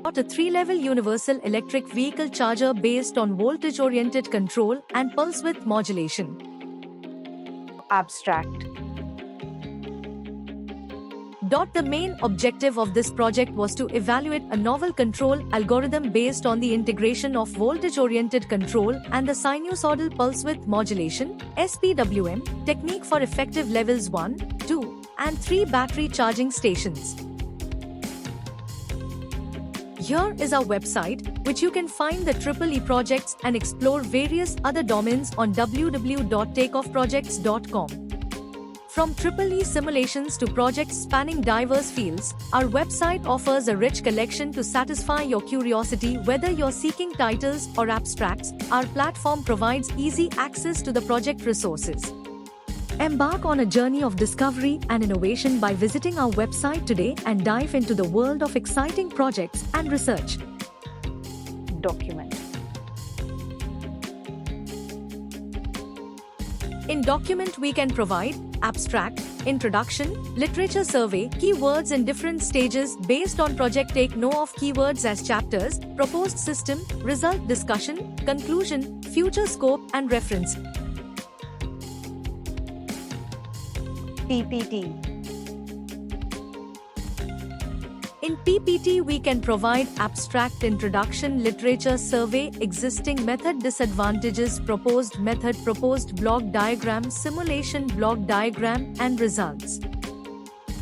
A 3-level universal electric vehicle charger based on voltage-oriented control and pulse width modulation. Abstract. The main objective of this project was to evaluate a novel control algorithm based on the integration of voltage-oriented control and the sinusoidal pulse width modulation (SPWM) technique for effective levels 1, 2, and 3 battery charging stations. Here is our website, which you can find the EEE projects and explore various other domains on www.takeoffprojects.com. From EEE simulations to projects spanning diverse fields, our website offers a rich collection to satisfy your curiosity. Whether you're seeking titles or abstracts, our platform provides easy access to the project resources. Embark on a journey of discovery and innovation by visiting our website today and dive into the world of exciting projects and research. Document. In Document, we can provide abstract, introduction, literature survey, keywords in different stages based on project. Take note of keywords as chapters, proposed system, result discussion, conclusion, future scope, and reference. PPT. In PPT, we can provide abstract, introduction, literature survey, existing method, disadvantages, proposed method, proposed block diagram, simulation block diagram, and results.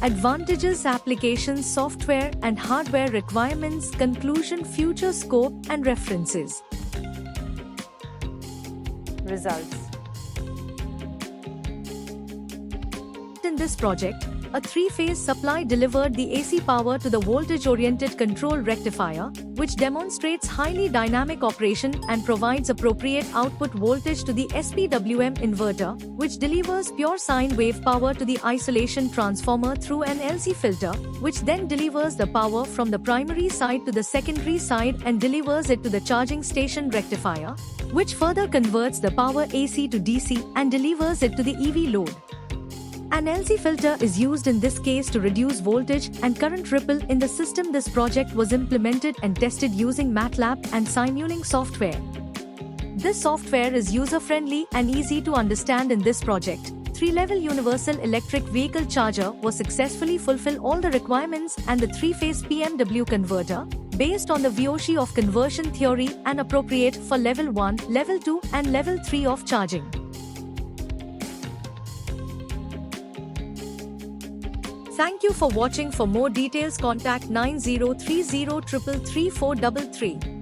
Advantages, applications, software and hardware requirements, conclusion, future scope, and references. Results. In this project, a 3-phase supply delivered the AC power to the voltage-oriented control rectifier, which demonstrates highly dynamic operation and provides appropriate output voltage to the SPWM inverter, which delivers pure sine wave power to the isolation transformer through an LC filter, which then delivers the power from the primary side to the secondary side and delivers it to the charging station rectifier, which further converts the power AC to DC and delivers it to the EV load. An LC filter is used in this case to reduce voltage and current ripple in the system. This project was implemented and tested using MATLAB and Simulink software. This software is user-friendly and easy to understand. In this project, 3-level universal electric vehicle charger was successfully fulfill all the requirements, and the 3-phase PMW converter, based on the VOC of conversion theory and appropriate for level 1, level 2 and level 3 of charging. Thank you for watching. For more details, contact 9030333433.